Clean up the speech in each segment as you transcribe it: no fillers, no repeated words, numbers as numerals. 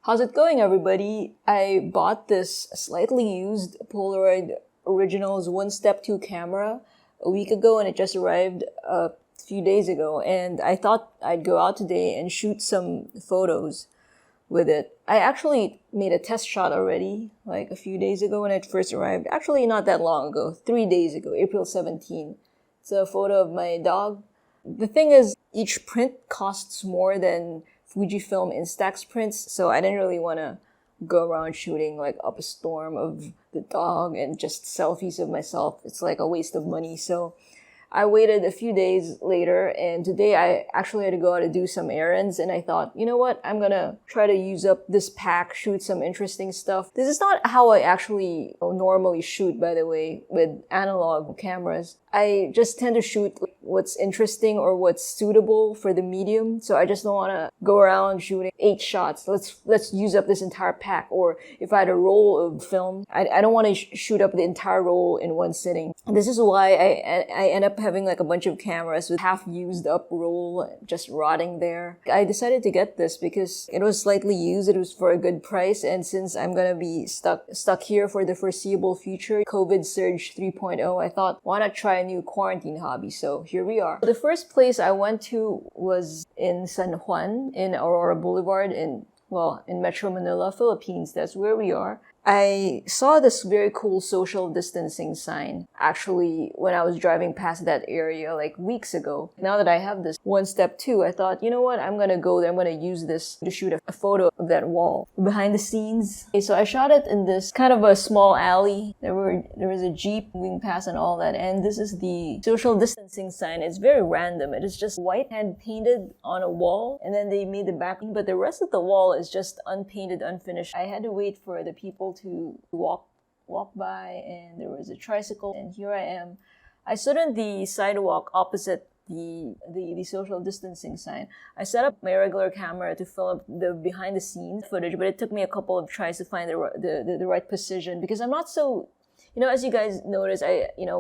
How's it going, everybody? I bought this slightly used Polaroid Originals 1-Step 2 camera a week ago, and it just arrived a few days ago. And I thought I'd go out today and shoot some photos with it. I actually made a test shot already, like a few days ago when it first arrived. Actually, not that long ago, 3 days ago, April 17. It's a photo of my dog. The thing is, each print costs more than Fujifilm Instax prints, so I didn't really want to go around shooting like up a storm of the dog and just selfies of myself. It's like a waste of money. So I waited a few days later, and today I actually had to go out to do some errands, and I thought, you know what, I'm gonna try to use up this pack, shoot some interesting stuff. This is not how I actually normally shoot, by the way, with analog cameras. I just tend to shoot what's interesting or what's suitable for the medium. So I just don't want to go around shooting 8 shots. Let's use up this entire pack. Or if I had a roll of film, I don't want to shoot up the entire roll in one sitting. This is why I end up having like a bunch of cameras with half used up roll just rotting there. I decided to get this because it was slightly used. It was for a good price. And since I'm going to be stuck here for the foreseeable future, COVID surge 3.0, I thought, why not try a new quarantine hobby? So here we are. The first place I went to was in San Juan, in Aurora Boulevard, in Metro Manila, Philippines. That's where we are. I saw this very cool social distancing sign actually when I was driving past that area like weeks ago. Now that I have this 1-Step 2, I thought, you know what, I'm gonna go there, I'm gonna use this to shoot a photo of that wall behind the scenes. Okay, so I shot it in this kind of a small alley. There was a Jeep moving past and all that, and this is the social distancing sign. It's very random. It is just white hand painted on a wall, and then they made the back, but the rest of the wall is just unpainted, unfinished. I had to wait for the people to walk by, and there was a tricycle, and here I am. I stood on the sidewalk opposite the social distancing sign. I set up my regular camera to film up the behind the scenes footage, but it took me a couple of tries to find the right position because I'm not so, as you guys notice,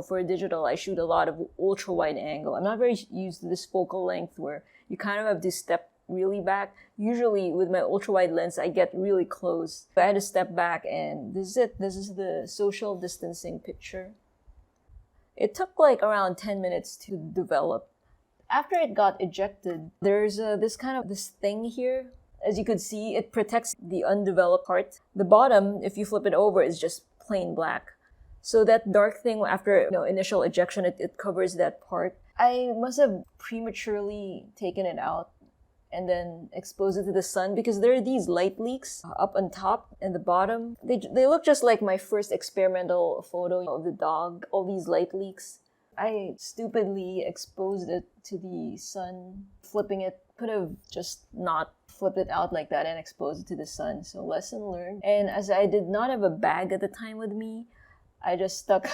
for digital, I shoot a lot of ultra wide angle. I'm not very used to this focal length where you kind of have to step really back. Usually with my ultra wide lens, I get really close. I had to step back, and this is it. This is the social distancing picture. It took like around 10 minutes to develop. After it got ejected, there's this thing here. As you could see, it protects the undeveloped part. The bottom, if you flip it over, is just plain black. So that dark thing after initial ejection, it covers that part. I must have prematurely taken it out and then expose it to the sun because there are these light leaks up on top and the bottom. They look just like my first experimental photo of the dog, all these light leaks. I stupidly exposed it to the sun. Flipping it, could have just not flipped it out like that and exposed it to the sun. So lesson learned. And as I did not have a bag at the time with me, I just stuck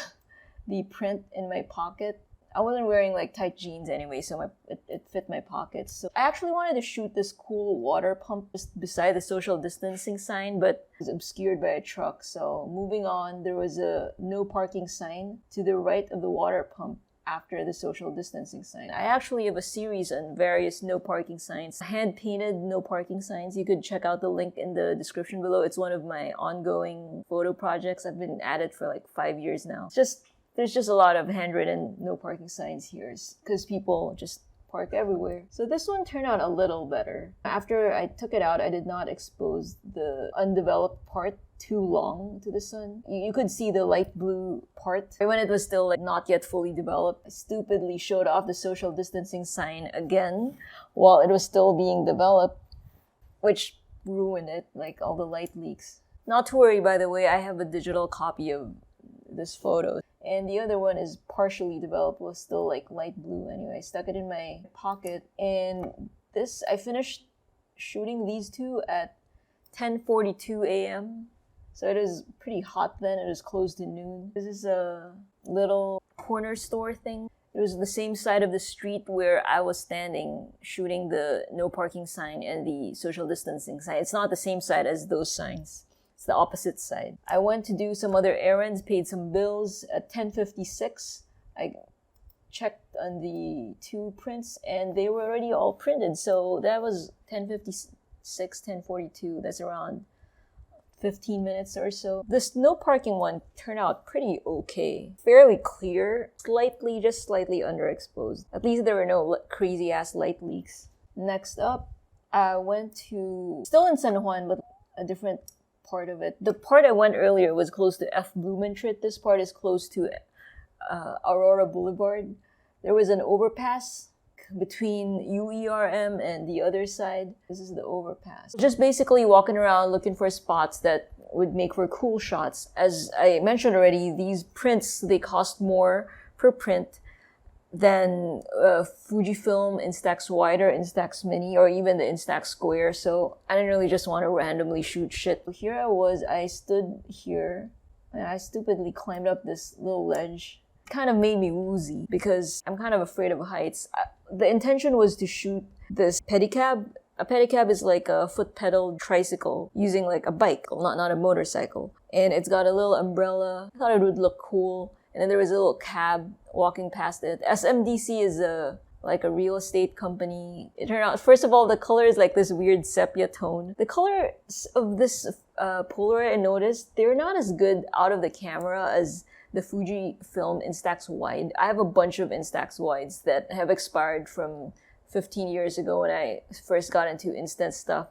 the print in my pocket. I wasn't wearing like tight jeans anyway, so it fit my pockets. So I actually wanted to shoot this cool water pump just beside the social distancing sign, but it was obscured by a truck. So moving on, there was a no parking sign to the right of the water pump after the social distancing sign. I actually have a series on various no parking signs, hand-painted no parking signs. You could check out the link in the description below. It's one of my ongoing photo projects. I've been at it for like 5 years now. There's just a lot of handwritten no parking signs here because people just park everywhere. So this one turned out a little better. After I took it out, I did not expose the undeveloped part too long to the sun. You could see the light blue part. When it was still like not yet fully developed, I stupidly showed off the social distancing sign again while it was still being developed, which ruined it, like all the light leaks. Not to worry, by the way, I have a digital copy of this photo. And the other one is partially developed, was still like light blue anyway. I stuck it in my pocket. And I finished shooting these two at 10:42 a.m. So it is pretty hot then. It was close to noon. This is a little corner store thing. It was the same side of the street where I was standing shooting the no parking sign and the social distancing sign. It's not the same side as those signs. It's the opposite side. I went to do some other errands, paid some bills at 10:56. I checked on the 2 prints and they were already all printed. So that was 10:56 6, 10:42. That's around 15 minutes or so. The snow parking one turned out pretty okay. Fairly clear, just slightly underexposed. At least there were no crazy ass light leaks. Next up, I went to, still in San Juan, but a different part of it. The part I went earlier was close to F. Blumentritt. This part is close to Aurora Boulevard. There was an overpass between UERM and the other side. This is the overpass. Just basically walking around looking for spots that would make for cool shots. As I mentioned already, these prints, they cost more per print than Fujifilm Instax Wide or Instax Mini or even the Instax Square. So I didn't really just want to randomly shoot shit. Here I stood here and I stupidly climbed up this little ledge. Kind of made me woozy because I'm kind of afraid of heights. The intention was to shoot this pedicab. A pedicab is like a foot pedal tricycle using like a bike, not a motorcycle. And it's got a little umbrella. I thought it would look cool. And then there was a little cab walking past it. SMDC is a real estate company. It turned out, first of all, the color is like this weird sepia tone. The colors of this Polaroid, I noticed, they're not as good out of the camera as the Fujifilm Instax Wide. I have a bunch of Instax Wides that have expired from 15 years ago when I first got into instant stuff.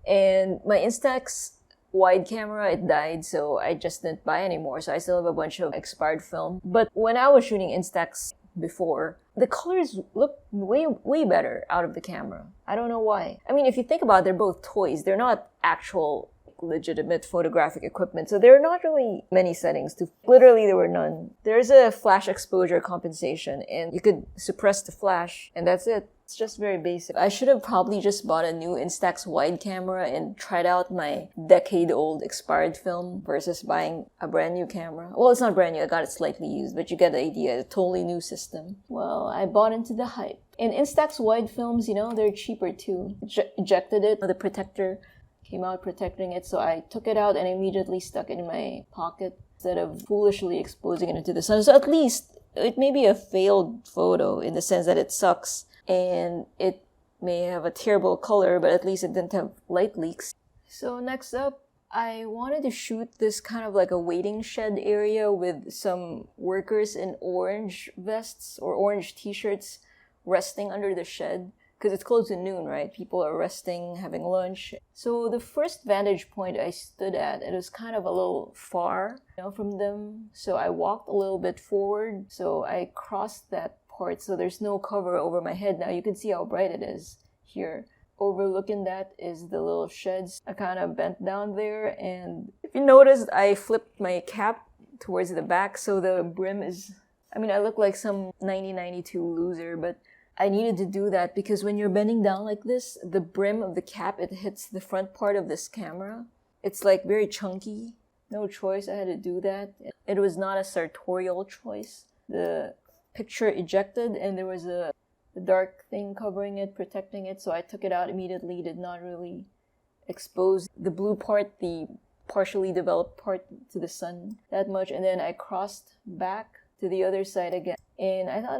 And my Instax Wide camera, it died, so I just didn't buy anymore. So I still have a bunch of expired film. But when I was shooting Instax before, the colors look way better out of the camera. I don't know why. I mean, if you think about it, they're both toys. They're not actual legitimate photographic equipment. So there are not really many settings to, literally there were none. There's a flash exposure compensation and you could suppress the flash and that's it. It's just very basic. I should have probably just bought a new Instax Wide camera and tried out my decade-old expired film versus buying a brand new camera. Well, it's not brand new. I got it slightly used, but you get the idea. A totally new system. Well, I bought into the hype. And Instax Wide films, they're cheaper too. Ejected it. The protector came out protecting it, so I took it out and immediately stuck it in my pocket instead of foolishly exposing it into the sun. So at least it may be a failed photo in the sense that it sucks and it may have a terrible color, but at least it didn't have light leaks. So next up, I wanted to shoot this kind of like a waiting shed area with some workers in orange vests or orange t-shirts resting under the shed. Because it's close to noon, right? People are resting, having lunch. So the first vantage point I stood at, it was kind of a little far, from them. So I walked a little bit forward. So I crossed that part. So there's no cover over my head. Now you can see how bright it is here. Overlooking that is the little sheds. I kind of bent down there. And if you noticed, I flipped my cap towards the back. So the brim is, I look like some 1992 loser, but I needed to do that because when you're bending down like this, the brim of the cap, it hits the front part of this camera. It's like very chunky. No choice, I had to do that. It was not a sartorial choice. The picture ejected and there was a dark thing covering it, protecting it, so I took it out immediately, did not really expose the blue part, the partially developed part to the sun that much, and then I crossed back to the other side again. And I thought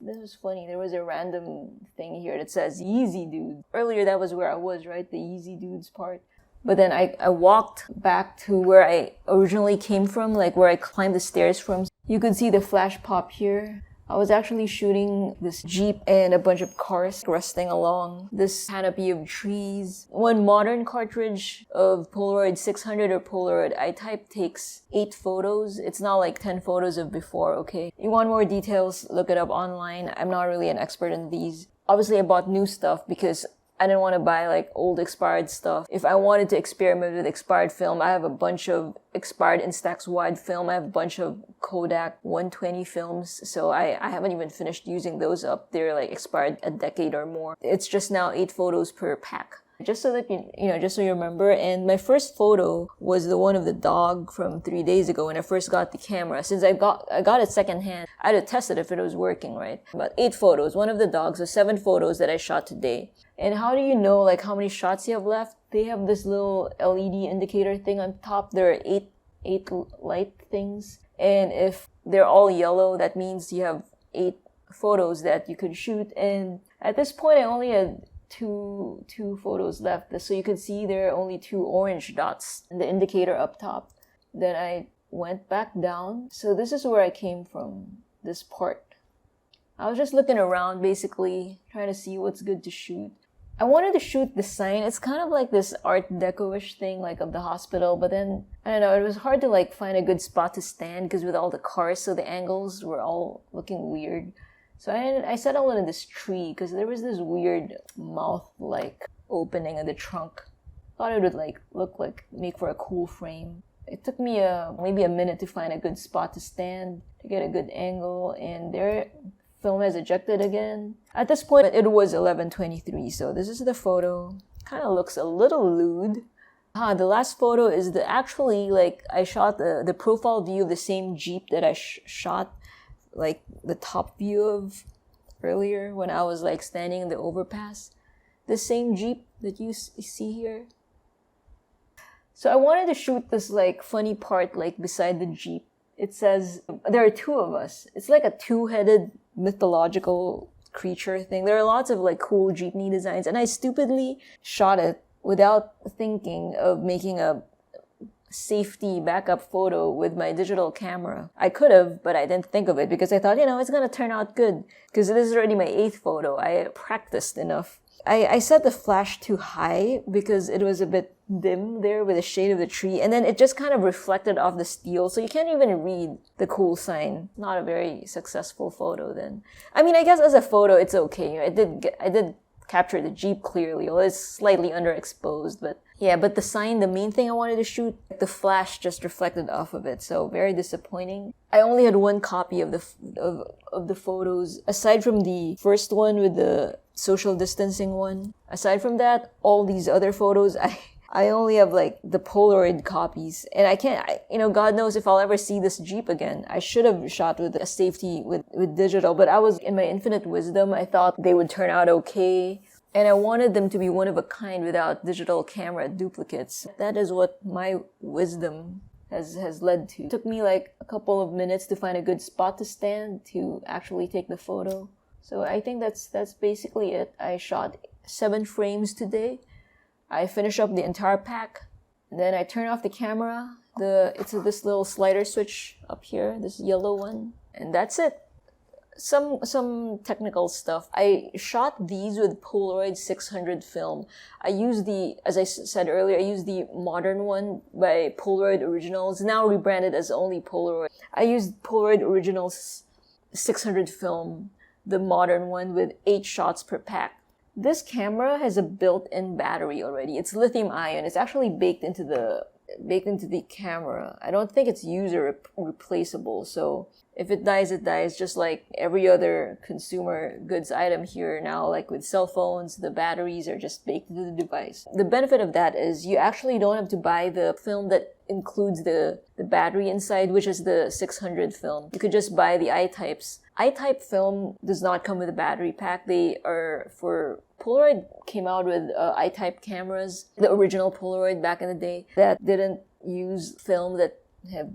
this was funny. There was a random thing here that says Yeezy Dude. Earlier that was where I was, right? The Yeezy Dudes part. But then I walked back to where I originally came from, like where I climbed the stairs from. You could see the flash pop here. I was actually shooting this Jeep and a bunch of cars resting along this canopy of trees. One modern cartridge of Polaroid 600 or Polaroid I-type takes 8 photos. It's not like 10 photos of before, okay? You want more details, look it up online. I'm not really an expert in these. Obviously, I bought new stuff because I didn't want to buy like old expired stuff. If I wanted to experiment with expired film, I have a bunch of expired Instax Wide film. I have a bunch of Kodak 120 films. So I haven't even finished using those up. They're like expired a decade or more. It's just now 8 photos per pack. Just so that just so you remember. And my first photo was the one of the dog from 3 days ago when I first got the camera. Since I got it secondhand, I had to test it if it was working, right? About 8 photos, one of the dogs, so 7 photos that I shot today. And how do you know like how many shots you have left? They have this little LED indicator thing on top. There are 8 light things. And if they're all yellow, that means you have 8 photos that you could shoot. And at this point, I only had two photos left. So you can see there are only 2 orange dots and the indicator up top. Then I went back down. So this is where I came from, this part. I was just looking around, basically, trying to see what's good to shoot. I wanted to shoot the sign. It's kind of like this Art Deco-ish thing, like of the hospital, but then, I don't know, it was hard to like find a good spot to stand because with all the cars, so the angles were all looking weird. So I settled into this tree because there was this weird mouth-like opening in the trunk. Thought it would like make for a cool frame. It took me maybe a minute to find a good spot to stand, to get a good angle, and there, film has ejected again. At this point, it was 11:23, so this is the photo. Kind of looks a little lewd. The last photo is actually, like, I shot the profile view of the same Jeep that I shot, like, the top view of earlier when I was, like, standing in the overpass. The same Jeep that you see here. So I wanted to shoot this, like, funny part, like, beside the Jeep. It says, there are 2 of us. It's like a 2-headed mythological creature thing. There are lots of like cool jeepney designs, and I stupidly shot it without thinking of making a safety backup photo with my digital camera. I could have, but I didn't think of it because I thought, it's gonna turn out good because this is already my 8th photo. I practiced enough. I set the flash too high because it was a bit dim there with the shade of the tree, and then it just kind of reflected off the steel, so you can't even read the cool sign. Not a very successful photo then. I mean, I guess as a photo, it's okay. I did capture the Jeep clearly, although it's slightly underexposed, but yeah, but the sign, the main thing I wanted to shoot, the flash just reflected off of it, so very disappointing. I only had 1 copy of the photos, aside from the first one with the social distancing one. Aside from that, all these other photos, I only have like the Polaroid copies, and I can't, God knows if I'll ever see this Jeep again. I should have shot with a safety with digital, but I was, in my infinite wisdom, I thought they would turn out okay. And I wanted them to be one of a kind without digital camera duplicates. That is what my wisdom has led to. It took me like a couple of minutes to find a good spot to stand to actually take the photo. So I think that's basically it. I shot 7 frames today. I finished up the entire pack. Then I turn off the camera. It's this little slider switch up here, this yellow one. And that's it. Some technical stuff. I shot these with Polaroid 600 film. I used as I said earlier, I used the modern one by Polaroid Originals, now rebranded as only Polaroid. I used Polaroid Originals 600 film, the modern one with 8 shots per pack. This camera has a built-in battery already. It's lithium ion. It's actually baked into the camera. I don't think it's user replaceable, so if it dies, it dies, just like every other consumer goods item here now, like with cell phones, the batteries are just baked into the device. The benefit of that is you actually don't have to buy the film that includes the battery inside, which is the 600 film. You could just buy the I-types. I-type film does not come with a battery pack. They are Polaroid came out with I-type cameras, the original Polaroid back in the day, that didn't use film that have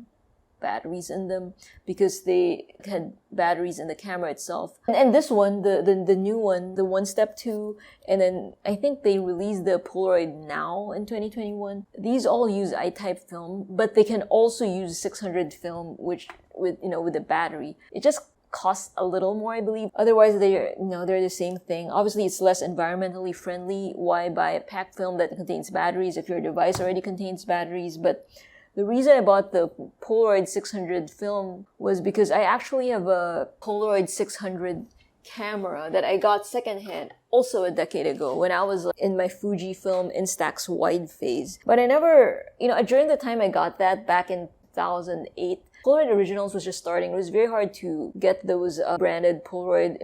batteries in them because they had batteries in the camera itself. And this one, the new one, the One Step 2, and then I think they released the Polaroid Now in 2021. These all use I-type film, but they can also use 600 film, which with the battery. It just costs a little more, I believe. Otherwise, they're the same thing. Obviously, it's less environmentally friendly. Why buy a pack film that contains batteries if your device already contains batteries? But the reason I bought the Polaroid 600 film was because I actually have a Polaroid 600 camera that I got secondhand also a decade ago when I was in my Fujifilm Instax wide phase. But I never, during the time I got that back in 2008, Polaroid Originals was just starting. It was very hard to get those branded Polaroid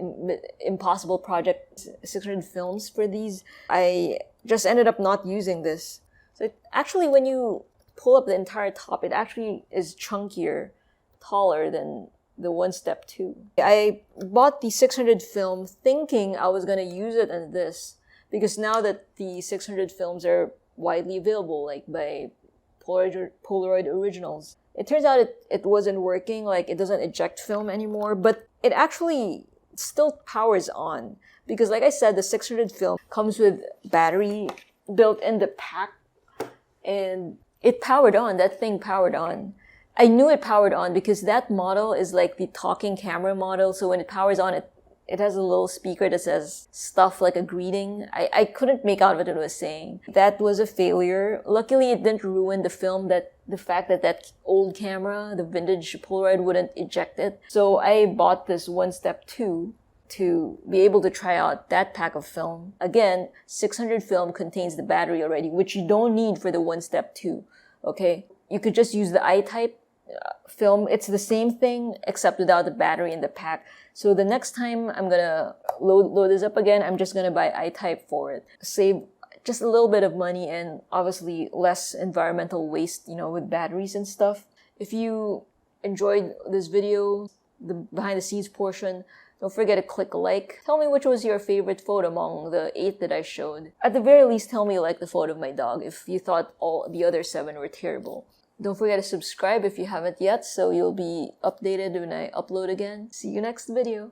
Impossible Project 600 films for these. I just ended up not using this. So actually, when you pull up the entire top, it actually is chunkier, taller than the One Step 2. I bought the 600 film thinking I was going to use it in this because now that the 600 films are widely available, like by Polaroid Originals, it turns out it wasn't working, like it doesn't eject film anymore, but it actually it still powers on. Because like I said, the 600 film comes with battery built in the pack, and it powered on. That thing powered on. I knew it powered on because that model is like the talking camera model. So when it powers on, it has a little speaker that says stuff like a greeting. I couldn't make out what it was saying. That was a failure. Luckily, it didn't ruin the film, the fact that that old camera, the vintage Polaroid, wouldn't eject it. So I bought this One Step 2 to be able to try out that pack of film. Again, 600 film contains the battery already, which you don't need for the One Step 2. Okay? You could just use the I-type film. It's the same thing except without the battery in the pack. So the next time I'm gonna load this up again, I'm just gonna buy I-type for it. Save just a little bit of money and obviously less environmental waste, with batteries and stuff. If you enjoyed this video, the behind the scenes portion, don't forget to click like. Tell me which was your favorite photo among the 8 that I showed. At the very least, tell me you like the photo of my dog if you thought all the other 7 were terrible. Don't forget to subscribe if you haven't yet, so you'll be updated when I upload again. See you next video.